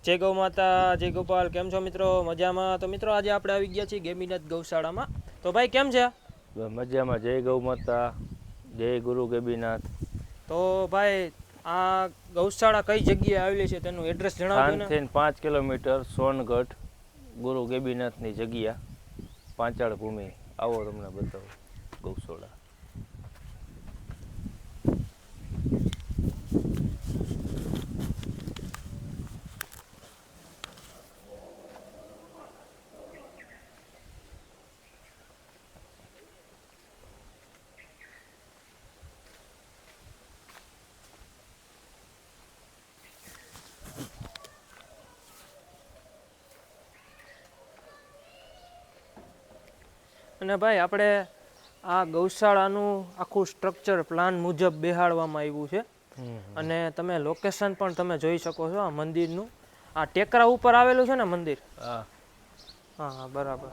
જય ગૌ માતા, જય ગોપાલ. કેમ છો મિત્રો? મજામાં? તો મિત્રો આજે આપણે આવી ગયા છીએ ગેબીનાથ ગૌશાળામાં. તો ભાઈ કેમ છે? મજામાં. જય ગૌ માતા, જય ગુરુ ગેબીનાથ. તો ભાઈ આ ગૌશાળા કઈ જગ્યાએ આવેલી છે તેનું એડ્રેસ જણાવજો ને. થાનથી 5 કિલોમીટર સોનગઢ ગુરુ ગેબીનાથની જગ્યા, પાંચાળ ભૂમિ. આવો તમને બતાવો ગૌશાળા. અને ભાઈ આપણે આ ગૌશાળાનું આખું સ્ટ્રક્ચર પ્લાન મુજબ બેહાડવામાં આવ્યું છે. અને તમે લોકેશન પણ તમે જોઈ શકો છો આ મંદિરનું. આ ટેકરા ઉપર આવેલું છે ને મંદિર? હા હા, બરાબર.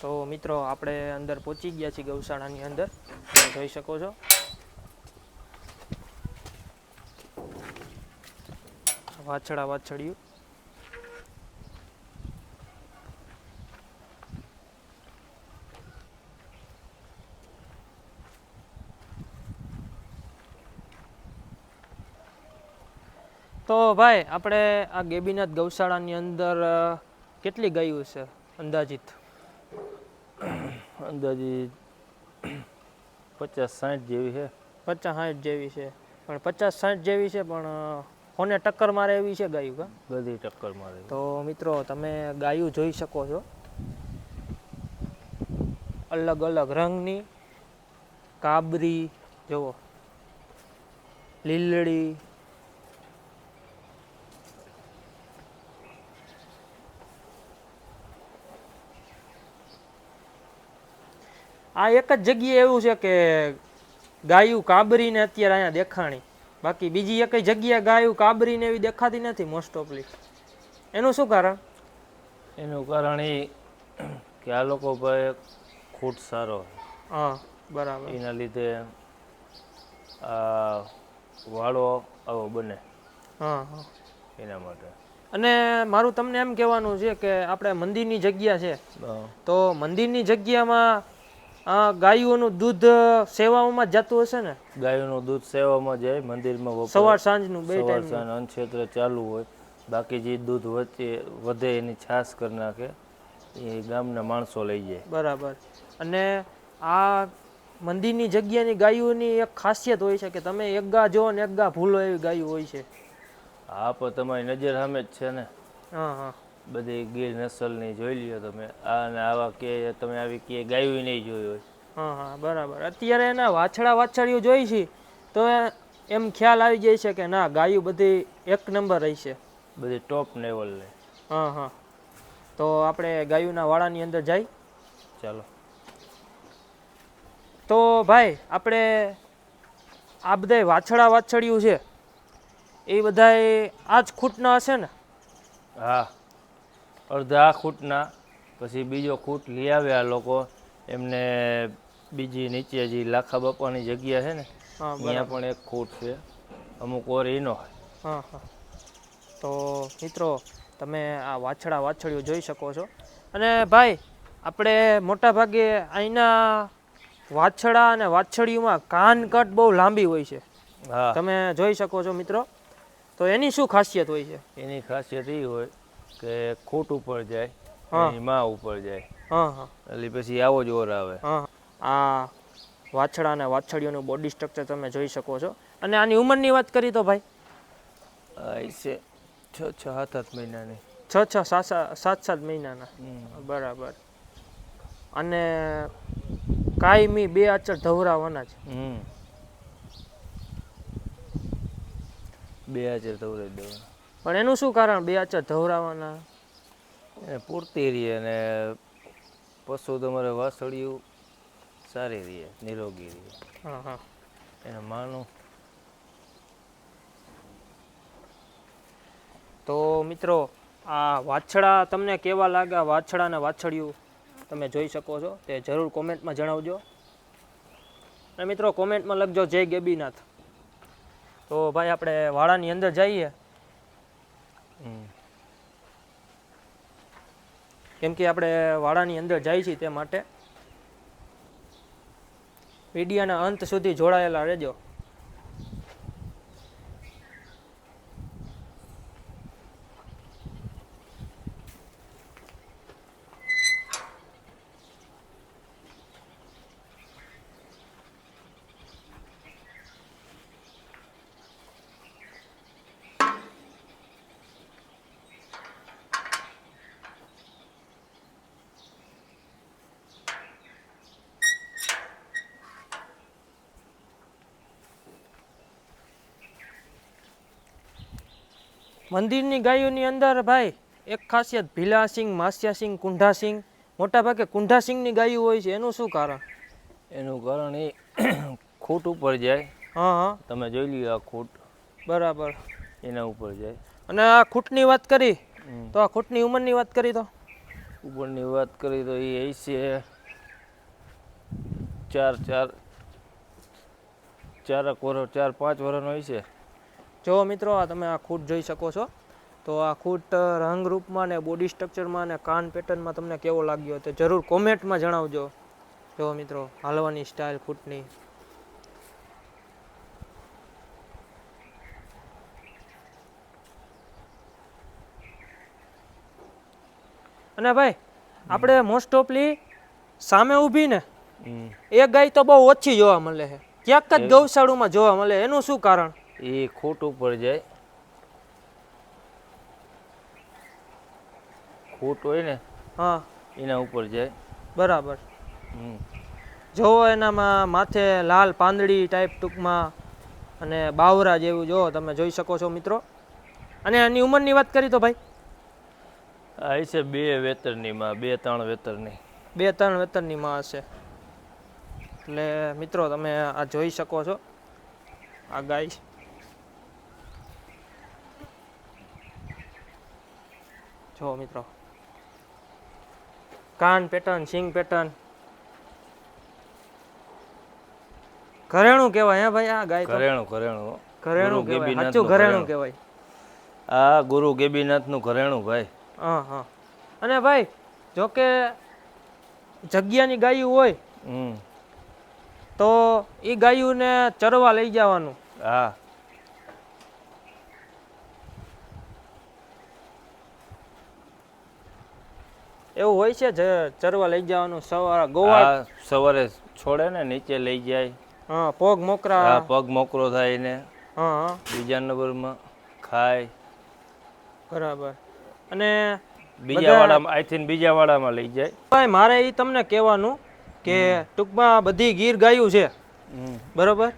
તો મિત્રો આપણે અંદર પહોંચી ગયા છીએ ગૌશાળાની અંદર, તમે જોઈ શકો છો. વાછડિયું. તો ભાઈ આપણે આ ગેબીનાથ ગૌશાળાની અંદર કેટલી ગાયો છે અંદાજિત? અંદાજિત 50-60 જેવી છે. 50-60 જેવી છે. પણ 50-60 જેવી છે પણ કોને ટક્કર મારે એવી છે ગાયું કા? બધી ટક્કર મારે. તો મિત્રો તમે ગાયું જોઈ શકો છો, અલગ અલગ રંગની. કાબરી જુઓ, લીલડી, આ એક જ જગ્યાએ એવું છે કે ગાયું કાબરીને અત્યારે અહીંયા દેખાણી, બાકી બીજી એક જગ્યાએ ગાયું કાબરીને એવી દેખાતી નથી મોસ્ટ ઓફલી. એનું શું કારણ? એનું કારણ એ કે આ લોકો ભાઈ ખૂટ સારો. હા, બરાબર. એના લીધે આ વાળો આવો બને. હા હા, એના માટે. અને મારું તમને એમ કહેવાનું છે કે આપણે મંદિરની જગ્યા છે, તો મંદિરની જગ્યામાં ગાયોનું દૂધ સેવામાં જતું હશે ને? ગાયોનું દૂધ સેવામાં જાય, મંદિરમાં સવાર સાંજનું બે સવાર ટાઈમ સાંજ અન્નક્ષેત્ર ચાલુ હોય. બાકી જે દૂધ વધે એની છાશ કરી નાખે, એ ગામના માણસો લઈ જાય. બરાબર. અને આ મંદિરની જગ્યાની ગાયોની એક ખાસિયત હોય છે કે તમે એક ગા જો ને એક ગા ભૂલો એવી ગાયો હોય છે. હા, પણ તમારી નજર સામે જ છે ને. હા હા, બધી ગીર નસલની જોઈ લ્યો તમે. આ ને આવા કે તમે આવી કે ગાયું નહીં જોઈ હોય. હા હા, બરાબર. અત્યારે એના વાછડીઓ જોઈ છે તો એમ ખ્યાલ આવી જાય છે કે ના, ગાયું બધી એક નંબર રહી છે, બધી ટોપ લેવલની. હા હા. તો આપણે ગાયુંના વાડાની અંદર જઈ. ચાલો. તો ભાઈ આપણે આ બધા વાછડિયું છે એ બધા આ જ ખૂટના હશે ને? હા, અડધા ખૂટના. પછી બીજો ખૂટ લઈ આવ્યા લોકો, એમને બીજી નીચે જે લાખા બાપાની જગ્યા છે ને, ત્યાં પણ એક ખૂટ છે. અમુક ઓર એનો. હા હા. તો મિત્રો તમે આ વાછડિયું જોઈ શકો છો. અને ભાઈ આપણે મોટા ભાગે અહીંના વાછડા અને વાછડિયુંમાં કાનકટ બહુ લાંબી હોય છે. હા, તમે જોઈ શકો છો મિત્રો. તો એની શું ખાસિયત હોય છે? એની ખાસિયત એ હોય કે ખૂટ ઉપર જાય, એની માં ઉપર જાય. હા હા, એટલે પછી આવો જ ઓર આવે. હા. આ વાછડા અને વાછડીઓનું બોડી સ્ટ્રક્ચર તમે જોઈ શકો છો. અને આની ઉંમરની વાત કરી તો ભાઈ છે 6-7 મહિનાની. 7 મહિનાના. બરાબર. અને કાયમી 2 આચર ધવરાવાના છે. 2 આચર ધવરાવી દેવાના. પણ એનું શું કારણ 2 આચર ધવરાવાના? એને પૂરતી રહે અને પશુ તમારે વાસળિયું સારી રહે, નિરોગી રહે. હા હા, એને માનું. તો મિત્રો આ વાછડા તમને કેવા લાગ્યા? વાછડા અને વાછડિયું તમે જોઈ શકો છો, તે જરૂર કોમેન્ટમાં જણાવજો. અને મિત્રો કોમેન્ટમાં લખજો જય ગેબીનાથ. તો ભાઈ આપણે વાડાની અંદર જઈએ હમ. કેમ કે આપણે વાડાની અંદર જાય છીએ તે માટે વિડીયોના અંત સુધી જોડાયેલા રહેજો. મંદિરની ગાયોની અંદર ભાઈ એક ખાસિયત ભીલાસિંગ, માસ્યાસિંગ, કુંઢાસિંગ, મોટા ભાગે કુંઢાસિંગની ગાયો હોય છે. એનું શું કારણ? એનું કારણ એ ખૂટ ઉપર જાય. હા હા, તમે જોઈ લ્યો આ ખૂટ બરાબર. એના ઉપર જાય. અને આ ખૂટની વાત કરી તો આ ખૂટની ઉંમરની વાત કરી તો ઉપરની વાત કરી તો એ હશે ચારક વર્ષ, 4-5 વર્ષનો હશે. જો મિત્રો આ તમે આ ખૂટ જોઈ શકો છો. તો આ ખૂટ રંગરૂપમાં ને બોડી સ્ટ્રક્ચરમાં ને કાન પેટર્નમાં તમને કેવો લાગ્યો તે જરૂર કોમેન્ટમાં જણાવજો. જો મિત્રો હાલવાની સ્ટાઇલ ખૂટની. અને ભાઈ આપણે મોસ્ટ ઓફલી સામે ઊભી ને એ ગાય તો બહુ ઓછી જોવા મળે છે. ક્યાંક જ ગૌશાળામાં જોવા મળે. એનું શું કારણ? એ ખૂટ ઉપર જાય. ખૂટ હોય ને હા, એના ઉપર જાય. બરાબર. જોવો એનામાં માથે લાલ પાંદડી ટાઈપ ટૂંકમાં અને બાવરા જેવું જો તમે જોઈ શકો છો મિત્રો. અને એની ઉંમરની વાત કરી તો ભાઈ આ હશે 2 વેતરની માં, 2-3 વેતરની. 2-3 વેતરની માં હશે. એટલે મિત્રો તમે આ જોઈ શકો છો આ ગાય. જો મિત્રો કાન પેટર્ન, સિંગ પેટર્ન, ઘરેણું કહેવાય. હે ભાઈ આ ગાય તો ઘરેણું ઘરેણું કહેવાય. સાચું ઘરેણું કહેવાય. આ ગુરુ ગેબીનાથનું ઘરેણું ભાઈ. હા હા. અને ભાઈ જો કે જગ્યાની ગાયું હોય તો એ ગાયુંને ચરવા લઈ જવાનું. હા, એવું હોય છે ચરવા લઈ જવાનું. સવારે છોડે ને નીચે લઈ જાય. હા, પગ મોકરા. હા, પગ મોકરો થાય ને. હા હા, બીજા નંબરમાં ખાય. બરાબર. અને બીજા વાડામાં લઈ જાય. ભાઈ મારે એ તમને કહેવાનું કે ટૂંકમાં બધી ગીર ગાયું છે બરોબર.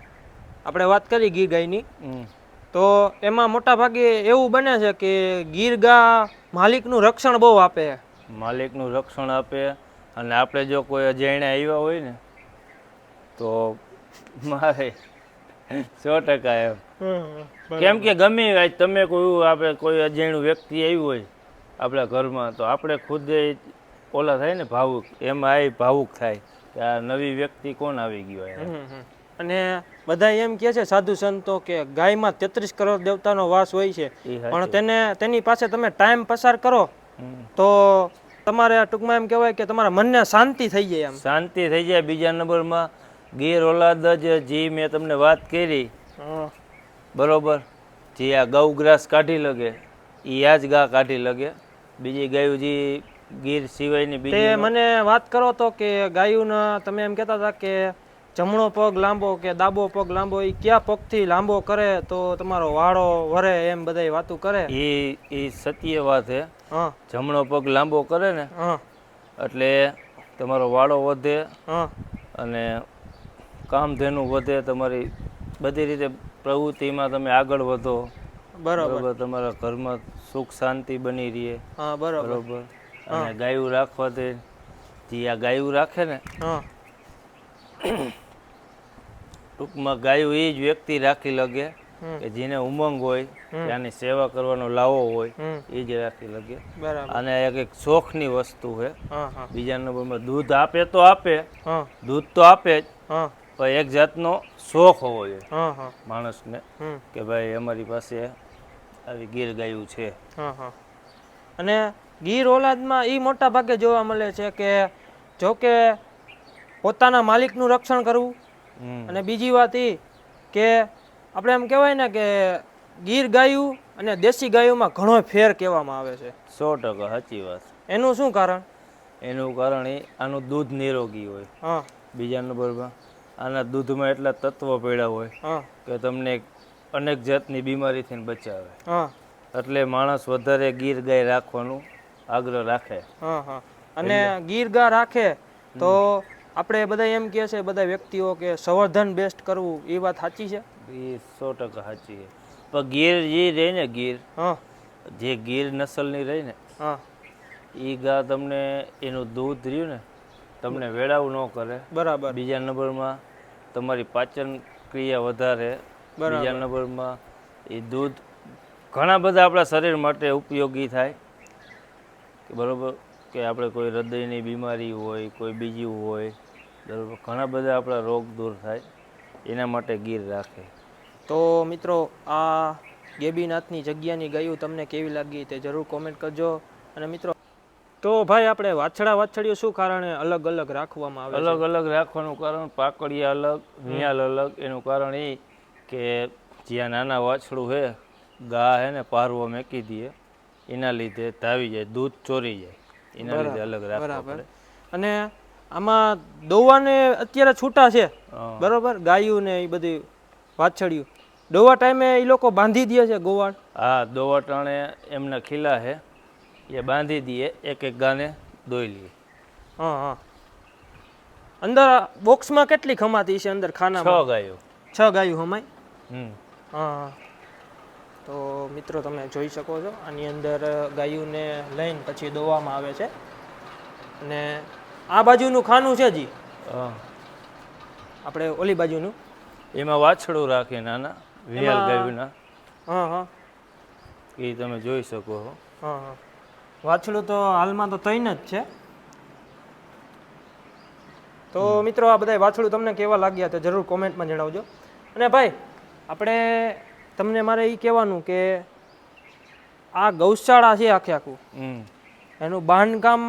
આપણે વાત કરી ગીર ગાયની તો એમાં મોટા ભાગે એવું બને છે કે ગીર ગા માલિકનું રક્ષણ બહુ આપે. માલિકનું રક્ષણ આપે. અને આપણે જો કોઈ અજાણ્યા આવ્યા હોય ને તો મારે 100% એમ. કેમ કે ગમે તમે કોઈ અજાણ્યું વ્યક્તિ આવ્યું હોય આપણા ઘરમાં તો આપણે ખુદ ઓલા થાય ને ભાવુક. એમાં આ ભાવુક થાય કે આ નવી વ્યક્તિ કોણ આવી ગયો. અને બધા એમ કહે છે સાધુ સંતો કે ગાયમાં 33 કરોડ દેવતાનો વાસ હોય છે. પણ તેની પાસે તમે ટાઈમ પસાર કરો તો તમારે ટૂંકમાં એમ કહેવાય કે તમારા મનને શાંતિ થઈ જાય. એમ શાંતિ થઈ જાય. બીજા નંબરમાં ગીર ઓલાદ જે મેં તમને વાત કરી બરોબર, જે આ ગૌગ્રાસ કાઢી લગે એ આ જ ગા કાઢી લગે. બીજી ગાયું જે ગીર સિવાયની બીજી મને વાત કરો તો કે ગાયુંના તમે એમ કહેતા હતા કે જમણો પગ લાંબો કે ડાબો પગ લાંબો એ કયા પગથી લાંબો કરે તો તમારો વાળો વરે એમ બધાય વાતું કરે. એ સત્ય વાત છે. જમણો પગ લાંબો કરે ને એટલે તમારો વાળો વધે અને કામધેનુ વધે. તમારી બધી રીતે પ્રવૃત્તિમાં તમે આગળ વધો. બરોબર. તમારા ઘરમાં સુખ શાંતિ બની રહે. બરોબર. અને ગાયું રાખવાથી જે આ ગાયું રાખે ને ટૂંકમાં ગાયું એ જ વ્યક્તિ રાખી લગે કે જેને ઉમંગ હોય, ત્યાંની સેવા કરવાનો લાવો હોય એ જ રાખી લગે. અને એક શોખની વસ્તુ છે. બીજા નંબરમાં દૂધ આપે તો આપે, દૂધ તો આપે જ, પણ એક જાતનો શોખ હોવો જોઈએ માણસને કે ભાઈ અમારી પાસે આવી ગીર ગાયું છે. હા હા. અને ગીર ઓલાદમાં એ મોટા ભાગે જોવા મળે છે કે જો કે પોતાના માલિકનું રક્ષણ કરવું, અને બીજી વાત એ કે આપણે એમ કહેવાય ને કે ગીર ગાયું અને દેશી ગાયોમાં ઘણો ફેર કહેવામાં આવે છે. 100% સાચી વાત. એનું શું કારણ? એનું કારણ એ આનું દૂધ નિરોગી હોય. હા બીજા નંબરમાં આના દૂધમાં એટલા તત્વો પડ્યા હોય હા કે તમને અનેક જાતની બીમારીથી બચાવે. હા એટલે માણસ વધારે ગીર ગાય રાખવાનું આગ્રહ રાખે. હા હા. અને ગીર ગાય રાખે તો આપણે બધા એમ કહે છે બધા વ્યક્તિઓ કે સંવર્ધન બેસ્ટ કરવું, એ વાત સાચી છે? એ 100% સાચી છે. પણ ગીર જે રહે ને ગીર, હા જે ગીર નસલની રહી ને, હા એ ગા તમને એનું દૂધ રહ્યું ને તમને વેળાવું ન કરે. બરાબર બીજા નંબરમાં તમારી પાચન ક્રિયા વધારે. બીજા બરાબર નંબરમાં એ દૂધ ઘણા બધા આપણા શરીર માટે ઉપયોગી થાય. બરાબર કે આપણે કોઈ હૃદયની બીમારી હોય, કોઈ બીજી હોય, બરાબર ઘણા બધા આપણા રોગ દૂર થાય, એના માટે ગીર રાખે. તો મિત્રો આ ગેબીનાથની જગ્યાની ગાયું તમને કેવી લાગી તે જરૂર કોમેન્ટ કરજો. અને મિત્રો તો ભાઈ આપણે વાછડીઓ શું કારણે અલગ અલગ રાખવામાં આવે છે? અલગ અલગ રાખવાનું કારણ પાકડિયા અલગ, વિયાલ અલગ. એનું કારણ એ કે જ્યાં નાના વાછડું છે, ગા હે ને પારવો મેકી દે, એના લીધે ધાવી જાય, દૂધ ચોરી જાય, એના લીધે અલગ રાખવા પડે. અને આમાં દોવાને અત્યારે છૂટા છે બરોબર, ગાયું ને એ બધી વાછડિયું દોવા ટાઈમે એ લોકો બાંધી દે છે ગોવાળ? હા, દોવા ટાણે એમના ખીલા છે એ બાંધી દઈએ, એક એક ગાને દોઈ લઈએ. હા હા. અંદર બોક્સમાં કેટલી ખમાતી છે? અંદર ખાનામાં 6 ગાયો. 6 ગાયું હમાય? હા હા. તો મિત્રો તમે જોઈ શકો છો આની અંદર ગાયોને લઈને પછી દોવામાં આવે છે. અને આ બાજુનું ખાનું છે જી, હા, આપણે ઓલી બાજુનું, એમાં વાછડું રાખે નાના વિયાલ ગાયુંના. હા હા. એ તમે જોઈ શકો છો. હા હા. વાછડું તો હાલમાં તો તૈન જ છે. તો મિત્રો આ બધા વાછડું તમને કેવા લાગ્યા તો જરૂર કોમેન્ટમાં જણાવજો. અને ભાઈ આપણે તમને મારે એ કહેવાનું કે આ ગૌશાળા છે આખે આખું, એનું બાંધકામ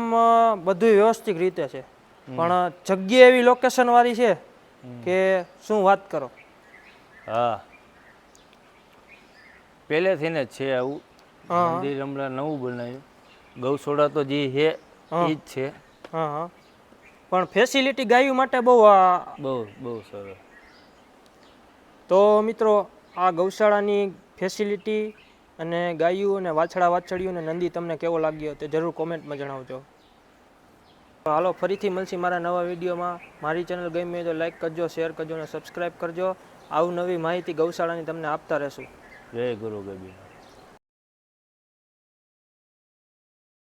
બધું વ્યવસ્થિત રીતે છે, પણ જગ્યા એવી લોકેશન વાળી છે કે શું વાત કરો. હા, પહેલેથી ને જ છે આવું. હા મંદિર હમણાં નવું બનાવ્યું. ગૌશાળા તો જે છે એ જ છે. હા હા. પણ ફેસિલિટી ગાયો માટે બહુ બહુ બહુ સરસ. તો મિત્રો આ ગૌશાળાની ફેસિલિટી અને ગાયું અને વાછડીયું અને નંદી તમને કેવો લાગ્યો તે જરૂર કોમેન્ટમાં જણાવજો. હાલો ફરીથી મળશે મારા નવા વિડીયોમાં. મારી ચેનલ ગમી હોય તો લાઈક કરજો, શેર કરજો અને સબસ્ક્રાઈબ કરજો. આવું નવી માહિતી ગૌશાળાની તમને આપતા રહેશું. જય ગુરુ ગોબીનાથ.